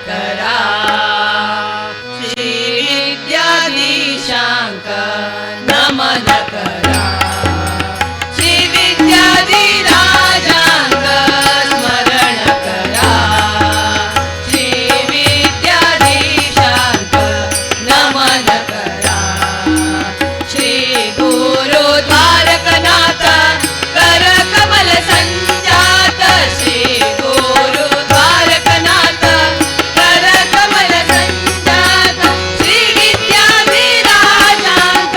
करा श्री विद्याधीशांक नमन करा श्री विद्याधिराजांक स्मरण करा श्री विद्याधीशांक नमन करा श्री गुरु द्वारकनाथ कर कमल संजात श्री गुरु द्वारकनाथ कर कमल संजात श्री विद्याधिराजांक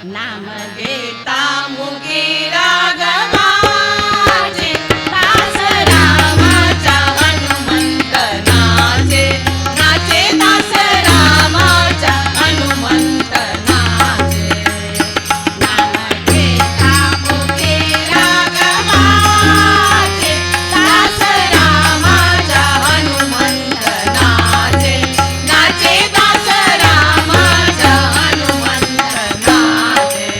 नाम घेता मुखी राघवाचे, दास रामाच्या हनुमंत नाचे, नाचे दास रामाच्या हनुमंत नाचे. नाम घेता मुखी राघवाचे, दास रामाच्या हनुमंत नाचे, नाचे दास रामाच्या हनुमंत नाचे.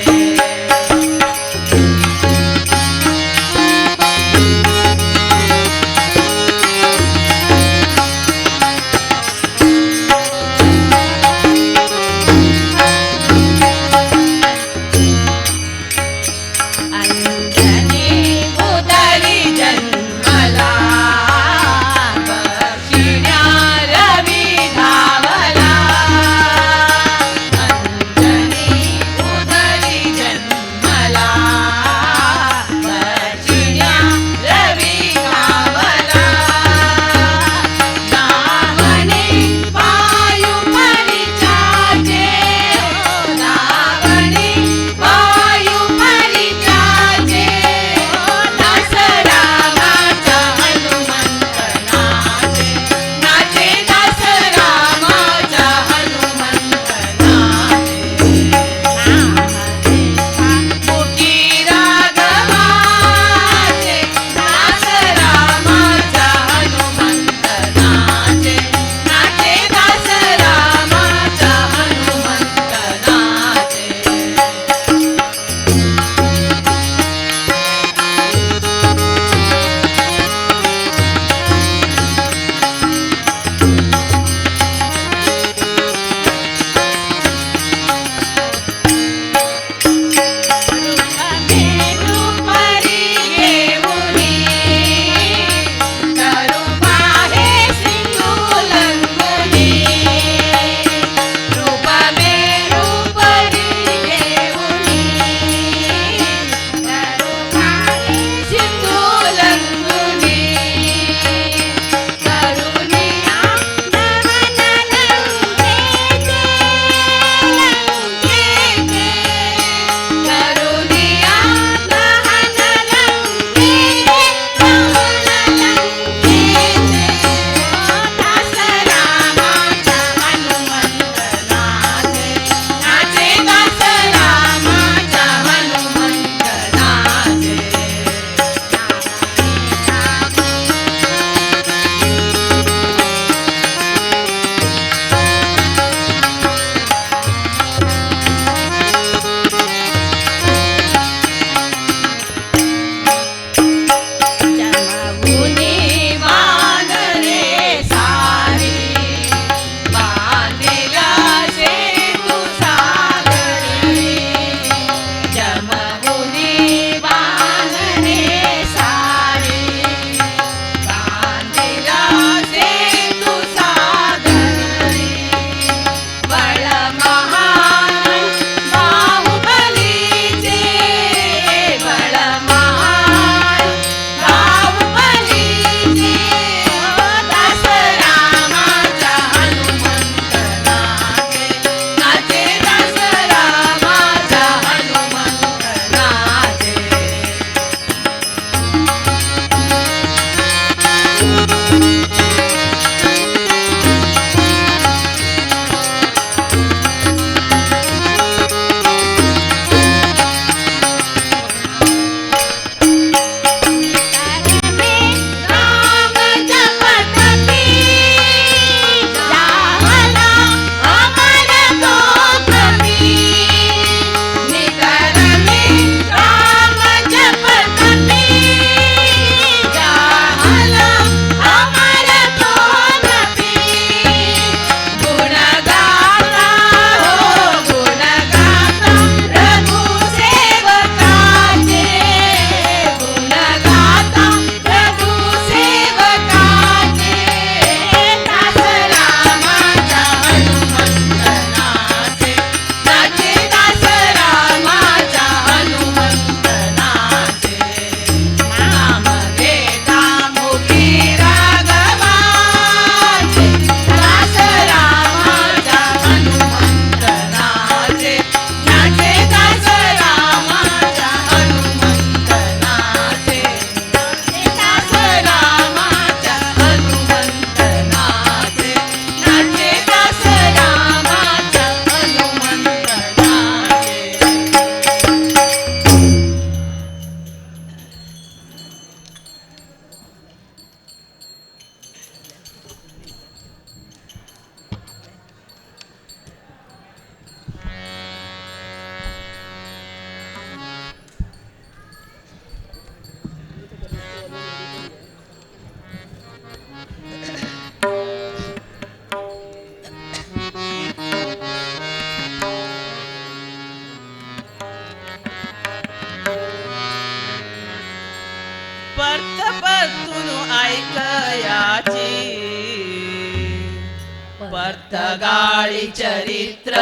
गाळी चरित्र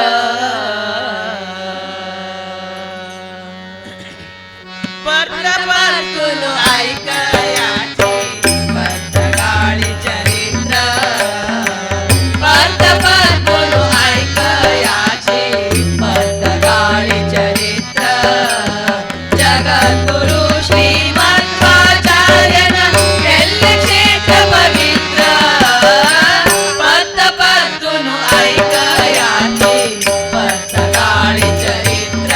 परतून ऐकयाचे गाळी चरित्र परतून ऐकयाचे गाळी चरित्र जगद्गुरु श्रीमध्वाचार्यन केले क्षेत्र पवित्र परतून ऐकयाचे गाळी चरित्र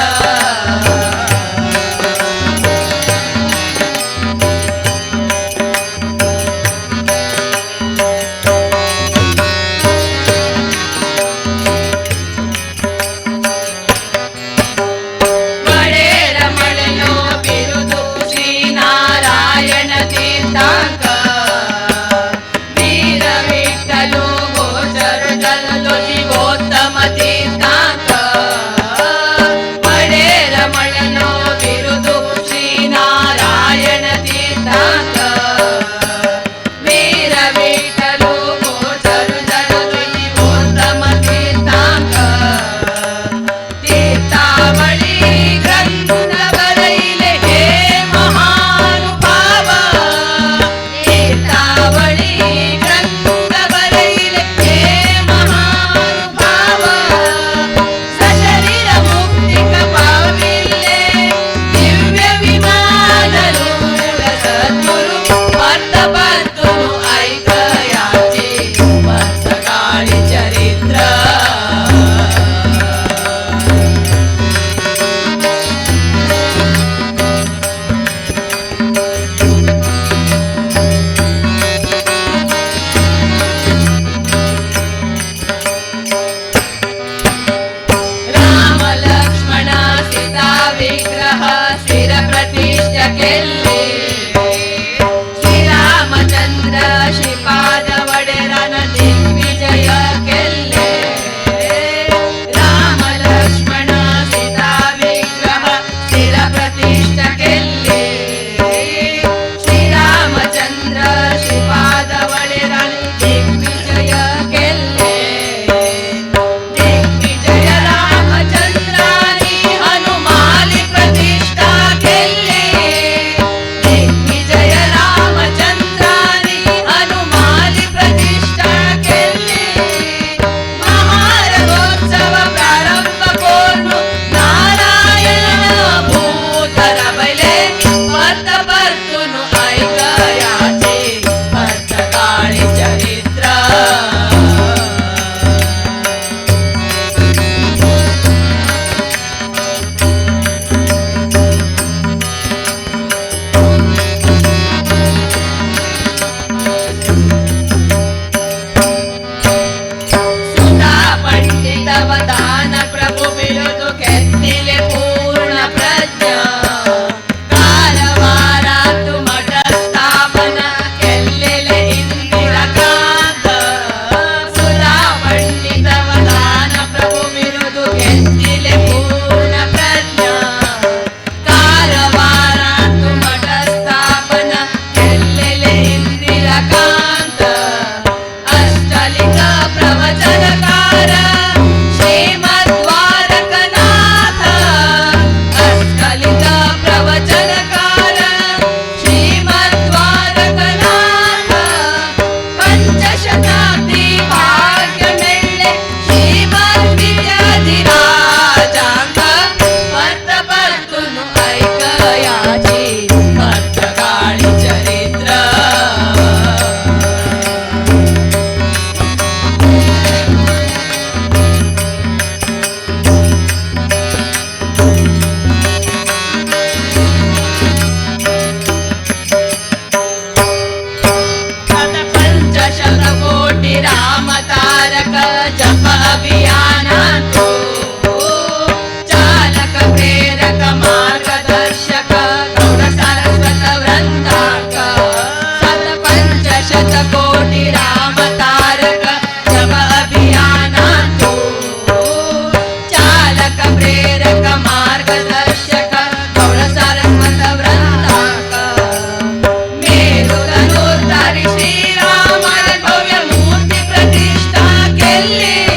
श्रीराम भव्य मूर्ती प्रतिष्ठा केली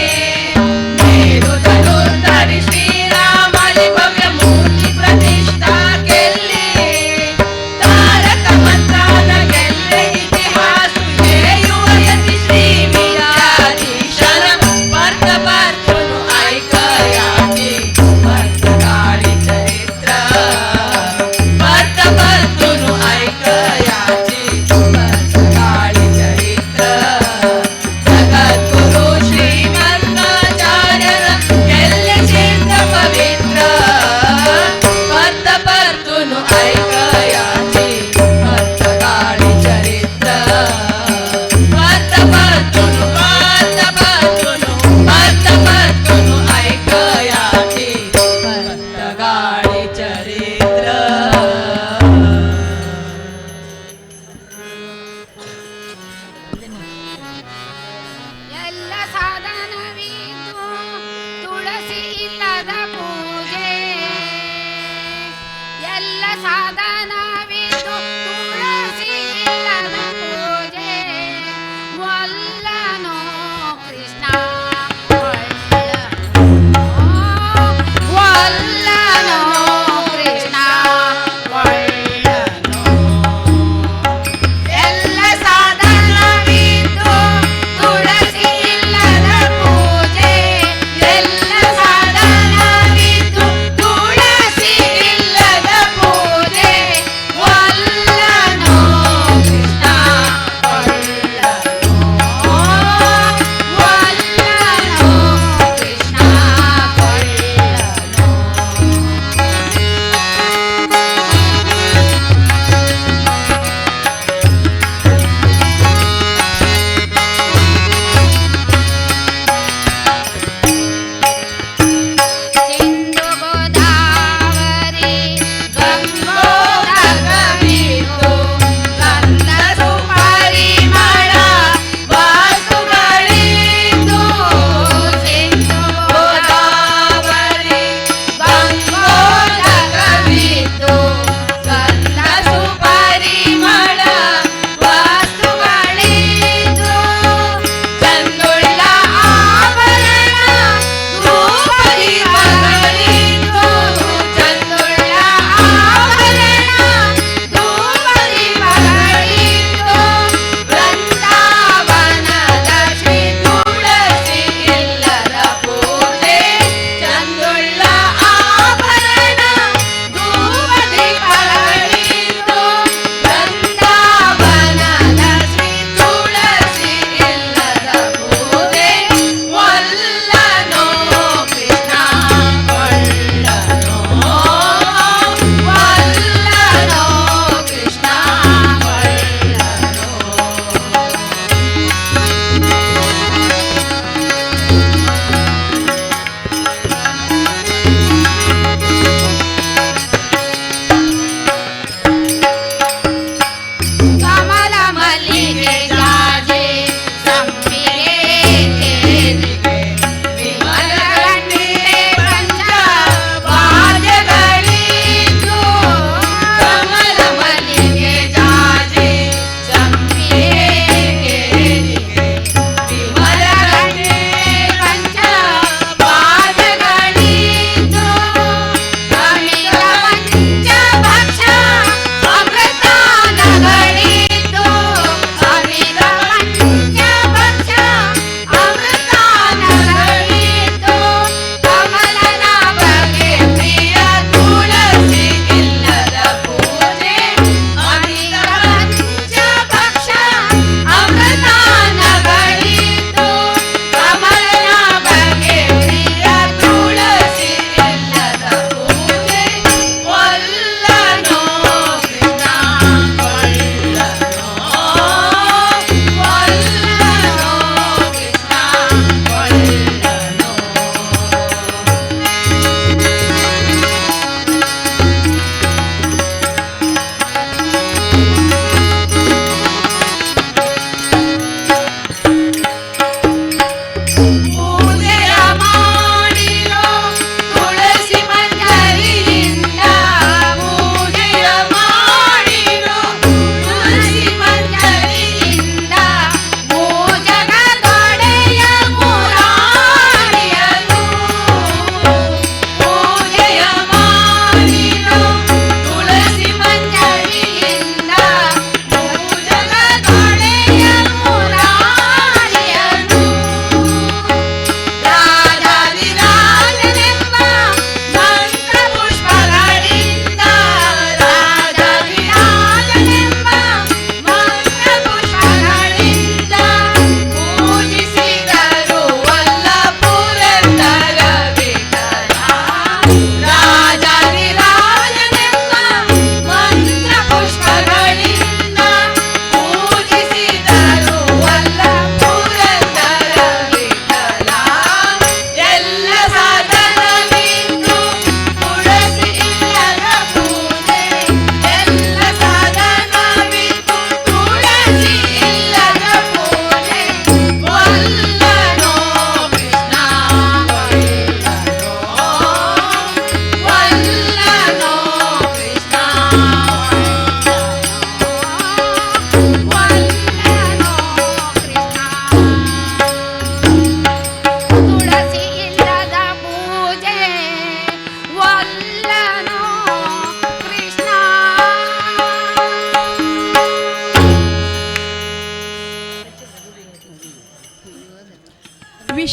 ಸಾಧನವಿದು ತುಳಸಿ ಇಲ್ಲದ ಪೂಜೆ ಒಲ್ಲನೋ ಕೃಷ್ಣ ಒಲ್ಲನೋ ಕೃಷ್ಣ ಒಲ್ಲನೋ ಎಲ್ಲ ಸಾಧನವಿದ್ದು ತುಳಸಿ ಇಲ್ಲದ ಪೂಜೆ ಎಲ್ಲ ಸಾಧನವಿದ್ದು ತುಳಸಿ ಇಲ್ಲದ ಪೂಜೆ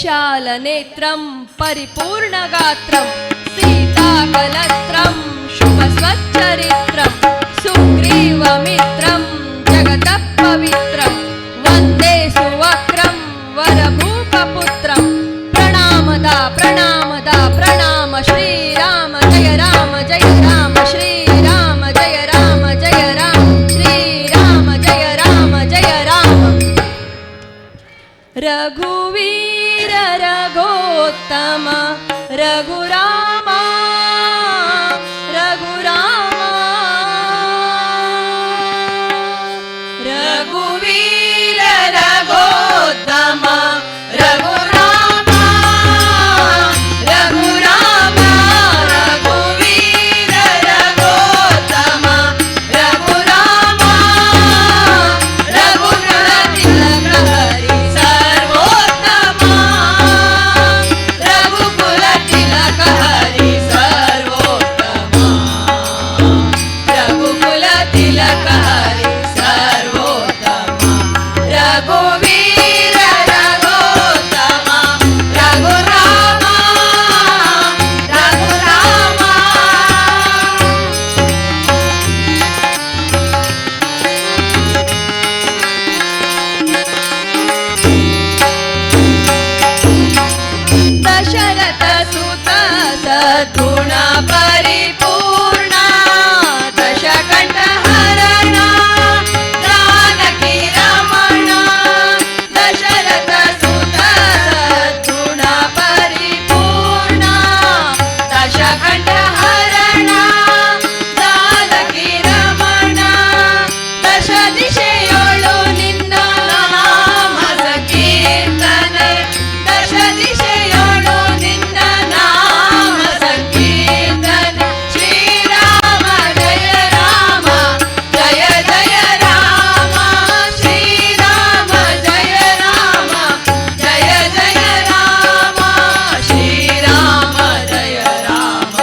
विशालनेत्रं परिपूर्णगात्रं सीताकलत्रं शुभस्वच्चरित्रं सुग्रीवमित्रं जगतः पवित्रं वन्दे सुवक्रं वरभूपपुत्रं प्रणामदा प्रणामदा प्रणाम श्रीराम जय राम श्रीराम जय राम श्रीराम जय राम रघुवीर रघोत्तम रघुरामा रघुवीर रघोत्तम रघुराम रघुराम रघुवीर रघोत्तम रघुराम रघुकुलतिलक हरि सर्वोत्तम रघुकुलतिलक हरि सर्वोत्तम रघुकुलतिलक हरि सर्वोत्तम रघुवीर रघोत्तम रघुराम रघुराम दशरथ सुत सद्गुण परिपूर्ण दशकंठ हरण जानकी रमण दशरथ सुत सद्गुण परिपूर्ण दशकंठ हरण जानकी रमण दश दिशೆಯೊಳು ನಿನ್ನ ನಾಮ ಸಂಕೀರ್ತನೆ ದಶ ದಿಶೆಯೊಳು ನಿನ್ನ ನಾಮ ಸಂಕೀರ್ತನೆ ಶ್ರೀರಾಮ ಜಯ ರಾಮ ಜಯ ಜಯ ರಾಮ ಶ್ರೀರಾಮ ಜಯ ರಾಮ ಜಯ ಜಯ ರಾಮ ಶ್ರೀರಾಮ ಜಯ ರಾಮ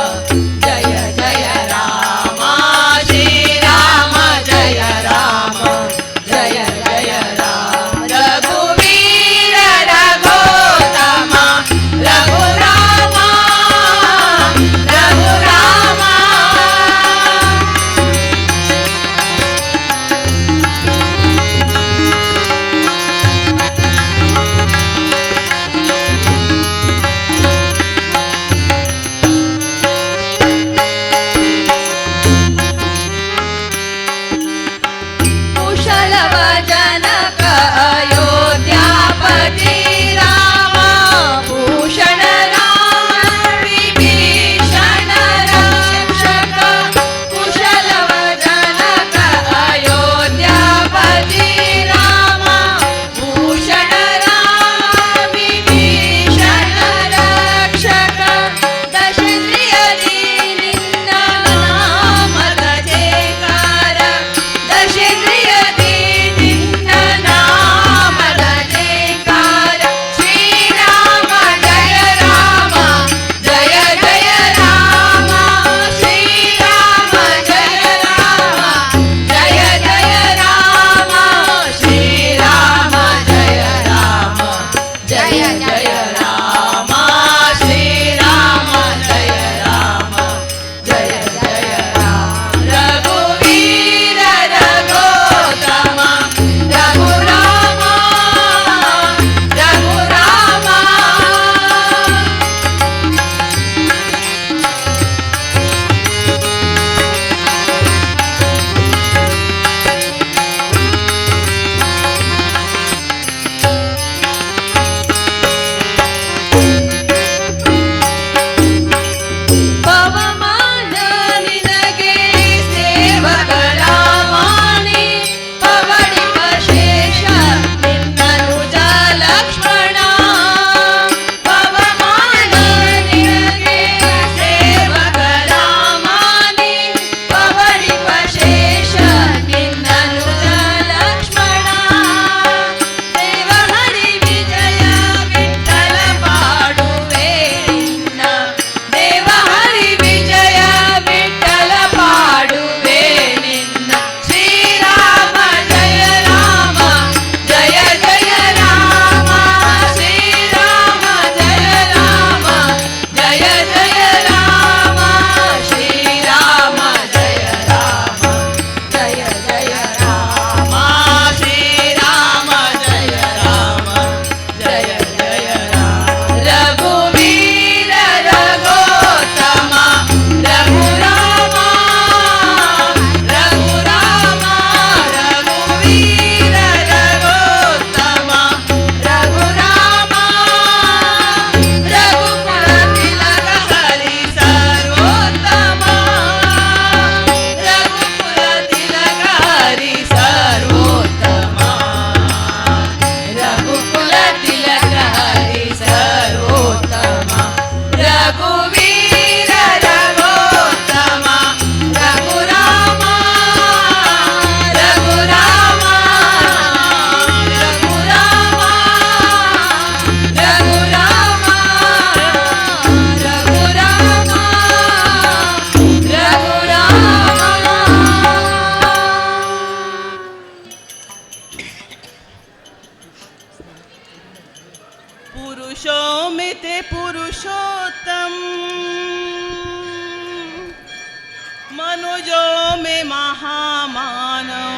जो में महामानव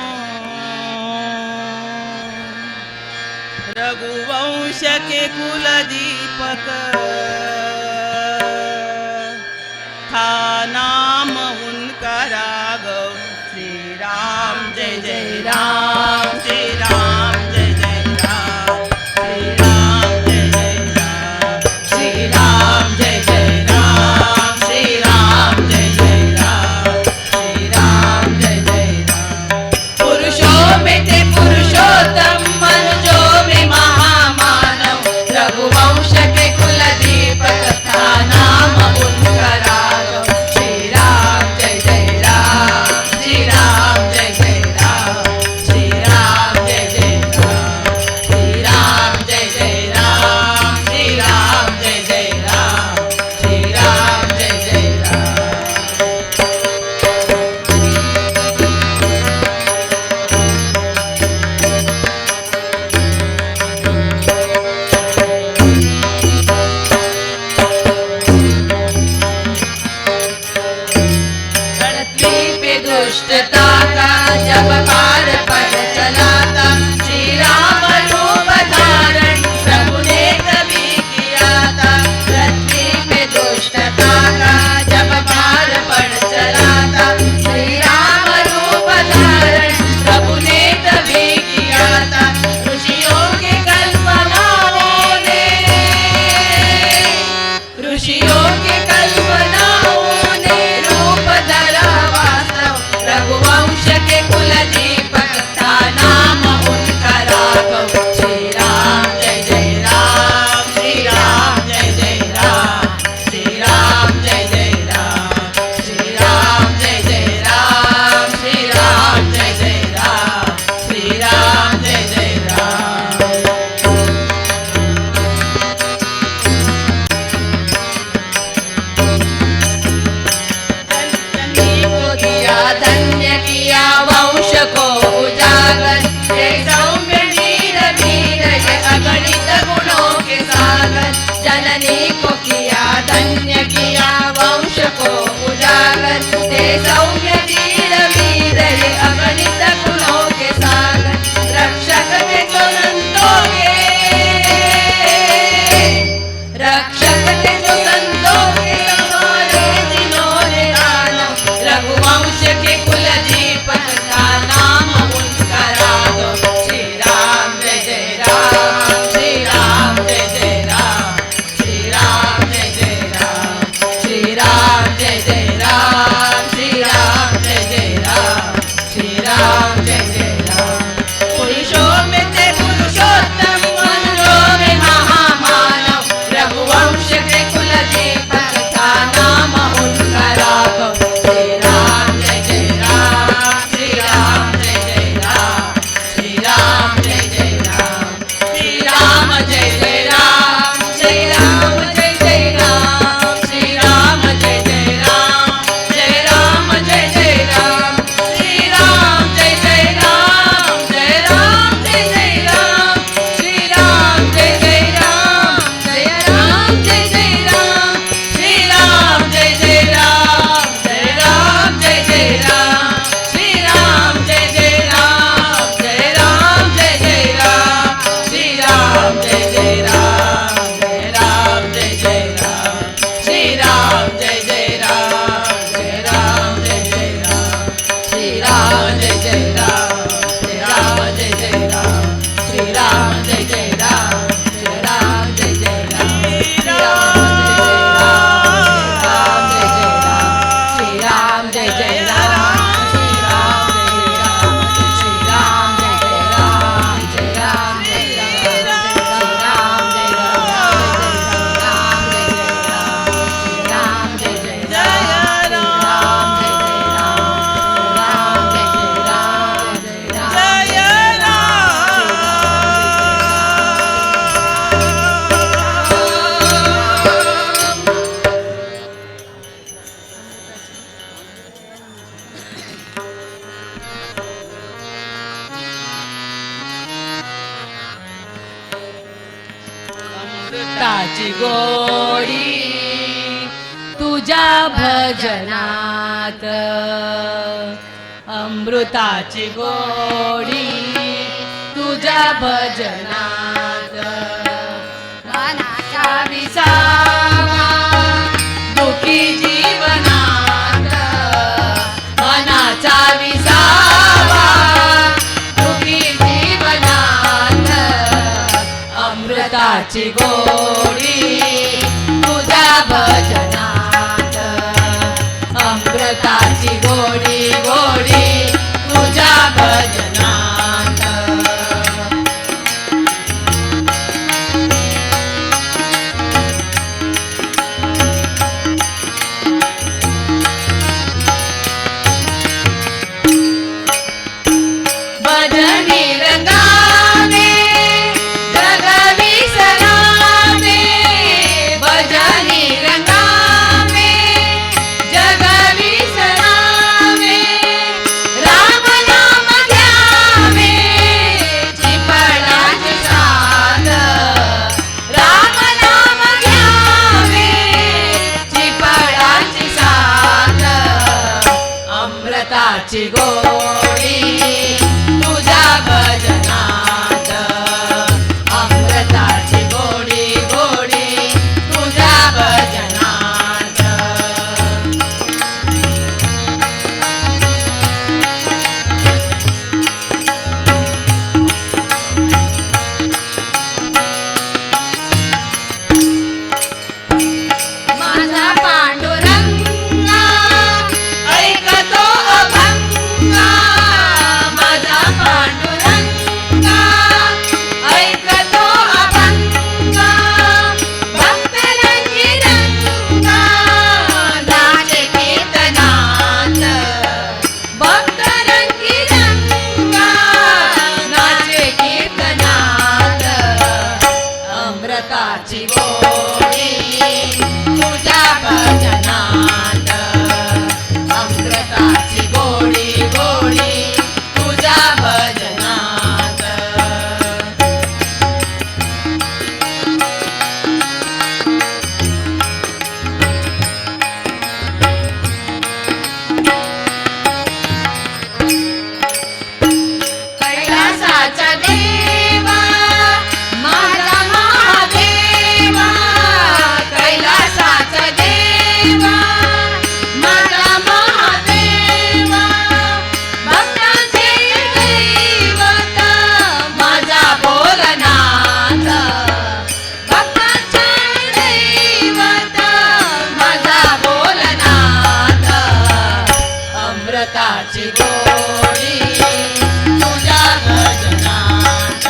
रघुवंश के कुल दीपक था नाम उनका राघव। श्री राम जय जय राम, श्री राम जय जय राम, श्री राम जय जय राम, श्री राम जय जय राम, श्री राम जय जय राम, श्री राम जय जय राम। पुरुषों में थे पुरुषोत्तम, मनुजों में महामानव, रघुवंश के कुल दीपक था नाम उनका राघव। श्री राम जय जय राम, श्री राम जय जय राम, श्री राम जय जय राम, श्री राम जय जय राम, श्री राम जय जय राम, श्री राम जय जय राम। पृथ्वी पे दुष्टता का जब पार पर चला था, श्री राम रूप धारण प्रभु ने कभी किया था। पृथ्वी पे दुष्टता का जब पार पर चला था, श्री राम रूप धारण प्रभु ने कभी किया था। ऋषियों के कल्पनाओं ने, ऋषियों के कल्पनाओं ने रूप धरा वास्तव, रघुवंश के कुल दीपक था नाम उनका राघव। श्री राम जय जय राम, श्री राम जय जय राम, श्री राम जय जय राम, श्री राम जय जय राम, श्री राम जय जय राम, श्री राम जय जय राम। धन्य को दिया, धन्य किया वंश को उजागर, हे सौम्य वीर वीर ये अगणित गुणों के सागर। जननी को किया, धन्य किया वंश को उजागर, हे सौम्य वीर वीर ये अगणित गुणों के सागर। रक्षक थे जो संतों के, रक्षक थे जो संतों के संहारे जिन्होंने दानव, रघुवंश के कुल दीपक का नाम उनका राघव। श्री राम जय जय राम, श्री राम जय जय राम, श्री राम जय जय राम, श्री राम जय जय राम, श्री राम जय जय राम, श्री राम जय जय राम। पुरुषों में थे पुरुषोत्तम, मनुजों में महामानव, रघुवंश के कुल दीपक था नाम उनका राघव। श्री राम जय जय राम, श्री राम जय जय राम, श्री राम जय जय राम, श्री राम जय जय राम, श्री राम जय जय राम, श्री राम जय जय राम, जय राम जय जय राम, श्री राम जय जय राम, जय राम जय जय राम, श्री राम जय जय राम, जय राम जय जय राम, श्री राम जय जय राम, जय राम जय जय राम, श्री राम जय जय राम, जय राम जय जय राम, श्री राम जय जय राम, जय राम जय जय राम, श्री राम जय जय राम, जय राम जय जय राम, श्री राम जय जय राम, जय राम जय जय राम, श्री राम जय जय राम, जय राम जय जय राम, श्री राम जय जय राम, श्री राम जय जय राम, श्री राम जय जय राम, श्री राम जय जय राम, जय राम जय जय राम, जय राम जय जय राम, श्री राम जय जय राम, श्री राम जय जय राम, श्री राम जय जय राम, ताची गोडी तुझ्या भजनात अमृताची गोडी तुझ्या भजनात मनाच्या विसावा दुखी जीवनात मनाचा विसावा दुखी जीवनात अमृताची गोडी तुझ्या भजनात अमृताची गोडी गोडी तुझ्या भजनात भजनी रंगावे जग विसरावे भजनी रंगावे जग विसरावे राम नाम घ्यावे चिपळाची साथ राम नाम घ्यावे चिपळाची साथ अमृताची गोडी तुझ्या भजनात अमृताची गोडी गोडी तुझ्या भजनात माझा पांडुरंगा ऐकतो अभंगा माझा पांडुरंगा ऐकतो अभंगा भक्तरंगी रंगा नाचे कीर्तनात भक्तरंगी रंगा नाचे कीर्तनात अमृताची गोडी तुझ्या भजनात अमृताची गोडी गोडी तुझ्या भजनात कैलासाचा देवा माझा महादेवा कैलासाचा देवा माझा महादेवा भक्तांचे दैवत माझा भोलनाथ भक्तांचे दैवत माझा भोलनाथ अमृताची गोडी तुझ्या भजनात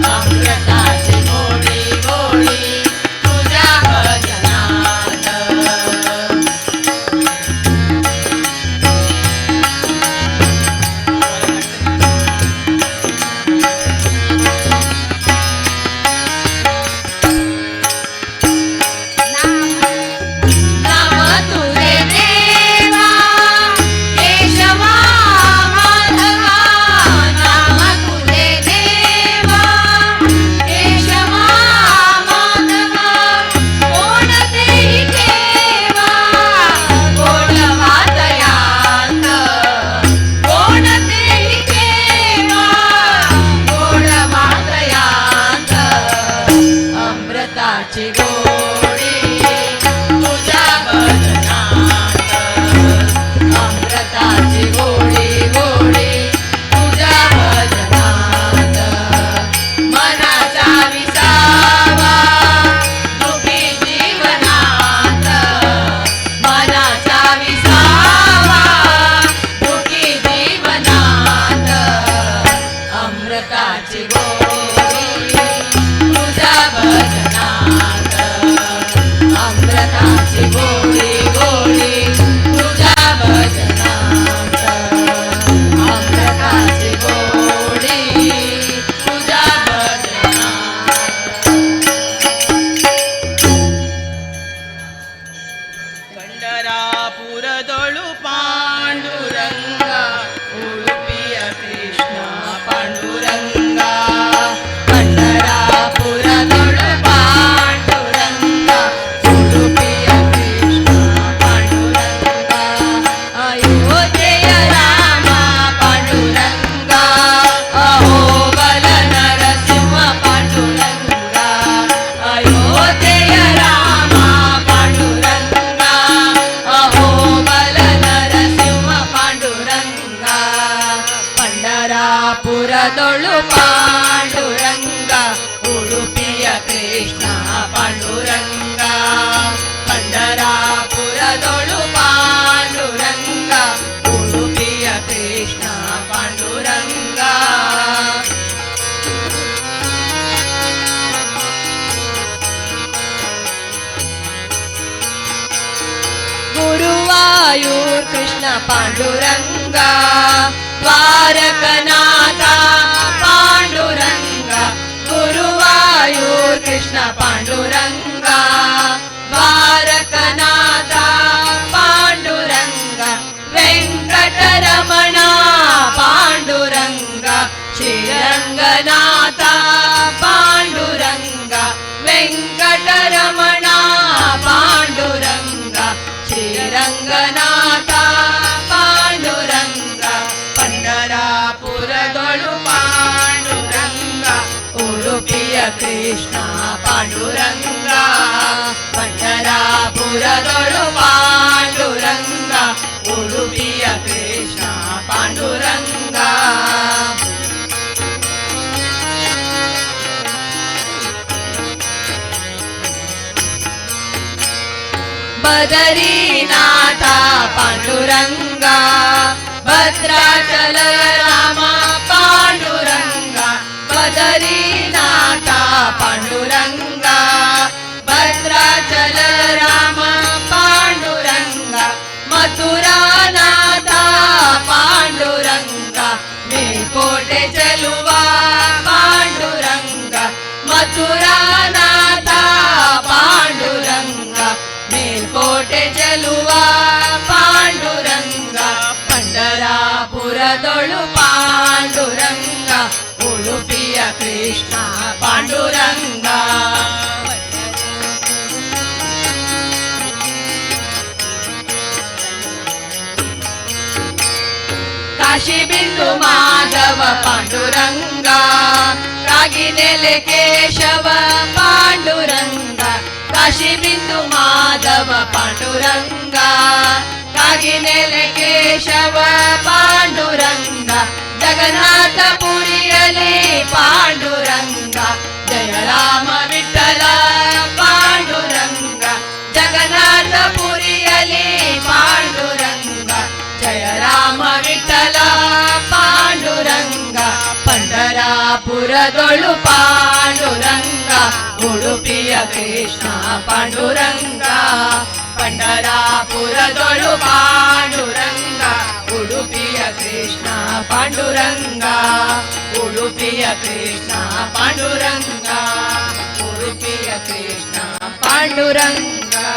अमृताची गोडी गोडी तुझ्या भजनात नाम तुझे देवा केशवा माधवा नाम तुझे देवा केशवा माधवा कोणतेही ठेवा गोडवा दयात कोणतेही ठेवा गोडवा दयात अमृताची गोडी तुझ्या भजनात अमृताची गोडी गोडी तुझ्या भजनात मनाचा विसावा दुखी जीवनात मनाचा विसावा दुखी जीवनात अमृताची गोडी तुझ्या भजनात अमृताची गोडी गोडी तुझ्या भजनात अमृताची गोडी तुझ्या भजनात पंढरापूरदोळु पांडुरंगा उडुपिय कृष्ण पांडुरंगा पंढरापूरदोळु पांडुरंगा उडुपिय कृष्ण गुरुवायूर कृष्ण पांडुरंगा द्वारकनाथा पांडुरंगा गुरुवायूर कृष्ण पांडुरंगा द्वारकनाथा पांडुरंगा वेंकटरमणा पांडुरंगा श्रीरंगनाथा पांडुरंगा वेंकटरमणा पांडुरंगा श्रीरंगनाथा पांडुरंगा पंढरापुरदೊಳು पांडुरंगा उडुपिय कृष्ण पांडुरंगा पंढरापुरदೊಳು पांडुरंगा उडुपिय कृष्ण पांडुरंगा बदरीनाथा पांडुरंगा भद्राचल राम पांडुरंगा बदरीनाथा पांडुरंगा भद्राचल राम पांडुरंगा मथुरानाथा पांडुरंगा मेलकोटे चलुवा पांडुरंगा मथुरानाथा पांडुरंगा मेलकोटे चलुवा पांडुरंगा पंढरापुरदೊಳು पांडुरंगा उडुपिय कृष्ण पांडुरंगा काशी बिंदु माधव पांडुरंगा कागिनेले केशव पांडुरंगा काशी बिंदु माधव पांडुरंगा कागिनेले केशव पांडुरंगा जगन्नाथ पुरियली पांडुरंगा जय राम विठ्ठल पांडुरंगा जगन्नाथ पुरियली पांडुरंगा जय राम विठ्ठल पांडुरंगा पंढरापुरदೊಳು पांडुरंगा उडुपिय कृष्ण पांडुरंगा पंढरापुरदೊಳು पांडुरंगा उडुपिय कृष्ण पांडुरंगा उडुपिय कृष्ण पांडुरंगा उडुपिय कृष्ण पांडुरंगा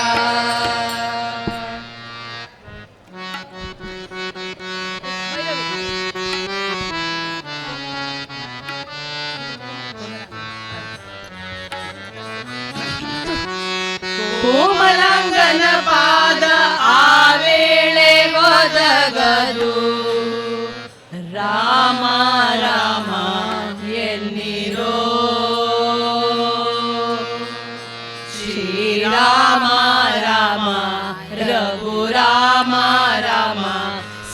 ಕೋಮಲಾಂಗನ ಪಾದ ಆವೇಳೆ ಒದಗದು ರಾಮ ರಾಮ ಎನ್ನಿರೋ ಶ್ರೀರಾಮ ರಾಮ ರಘುರಾಮ ರಾಮ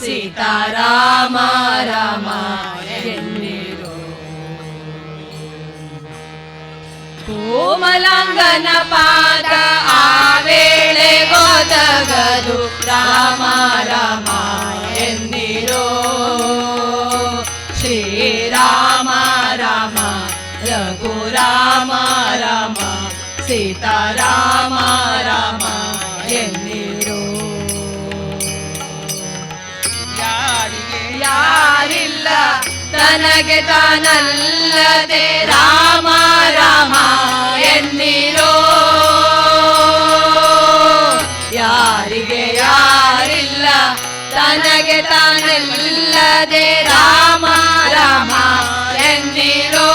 ಸೀತಾರಾಮ ರಾಮ ಎನ್ನಿರೋ ಕೋಮಲಾಂಗನ ಪಾದ ಆವೇಳೆ ಒದಗದು ರಾಮ ರಾಮ ಎನ್ನಿರೋ ಶ್ರೀರಾಮ ರಾಮ ರಘುರಾಮ ರಾಮ ಸೀತಾರಾಮ ರಾಮ ಎನ್ನಿರೋ ಯಾರಿಲ್ಲ ತನಗೆ ತಾನಲ್ಲದೆ ರಾಮ ರಾಮ ಎನ್ನಿರೋ ಯಾರಿಗೆ ಯಾರಿಲ್ಲ ತನಗೆ ತಾನಲ್ಲದೆ ರಾಮ ರಾಮ ಎನ್ನಿರೋ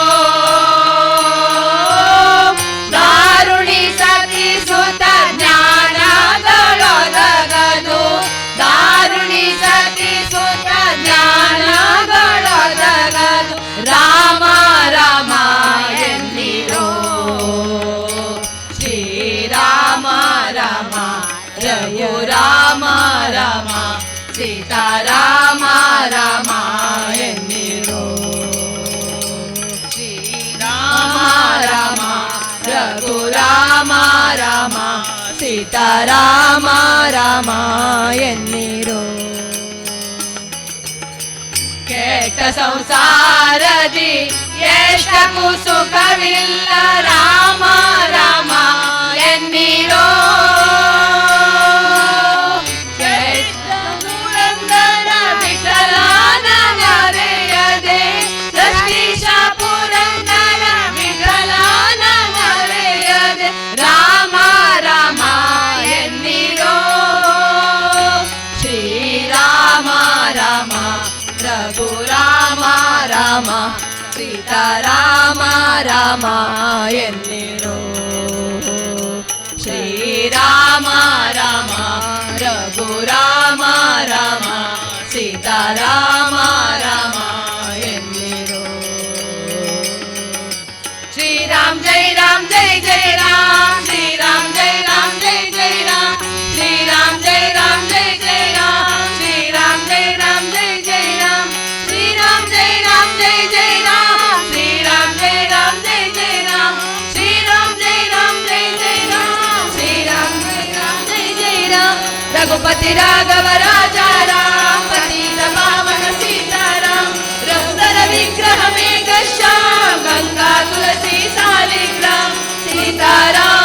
ದಾರುಣಿ ಸತಿ ಸುತ ಜ್ಞಾನಗಳೊದಗದು ದಾರುಣಿ ಸತಿ ಸುತ ಜ್ಞಾನಗಳೊದಗದು ರಾಮ ರಾಮ ಎನ್ನಿರೋ ಶ್ರೀರಾಮ ರಾಮ ರಘುರಾಮ ರಾಮ ಸೀತಾರಾಮ ರಾಮ ಎನ್ನಿರೋ ಶ್ರೀರಾಮ ರಾಮ ರಘುರಾಮ ರಾಮ ಸೀತಾರಾಮ ರಾಮ ಎನ್ನಿರೋ ಕೆಟ್ಟ ಸಂಸಾರದಿ ಎಷ್ಟಕ್ಕೂ ಸುಖವಿಲ್ಲ ರಾಮ ರಾಮ ಎನ್ನಿರೋ ಕೆಟ್ಟ ರಾಮ ಸೀತಾರಾಮ ರಾಮ ಎನ್ನಿರೋ ಶ್ರೀರಾಮ ರಾಮ ರಘುರಾಮ ರಾಮ ಸೀತಾರಾಮ ರಾಮ ಎನ್ನಿರೋ ಶ್ರೀರಾಮ ಜೈ ರಾಮ ಜೈ ಜೈ ರಾಮ ಶ್ರೀರಾಮ ಜೈ ರಾಮ ಜೈ ಜೈ ರಾಮ ಶ್ರೀರಾಮ ಜೈ ರಾಮ ಜೈ ಜೈ ರಾಮ ಶ್ರೀರಾಮ ಜೈ ರಾಮ ಜೈ ಜೈ ರಾಮ ಶ್ರೀರಾಮ ಜೈ ರಾಮ ಜೈ ಜೈ ರಾಮ ಶ್ರೀರಾಮ ಜೈ ರಾಮ ಜೈ ಜೈ ರಾಮ ಶ್ರೀರಾಮ ಜೈ ರಾಮ ಜೈ ಜೈ ರಾಮ ಶ್ರೀರಾಮ ಜೈ ರಾಮ ಜೈ ಜೈ ರಾಮ रघुपति राघव राजा राम पतित पावन सीताराम रघुवर विग्रह में श्याम गंगा तुलसी सालिग्राम सीताराम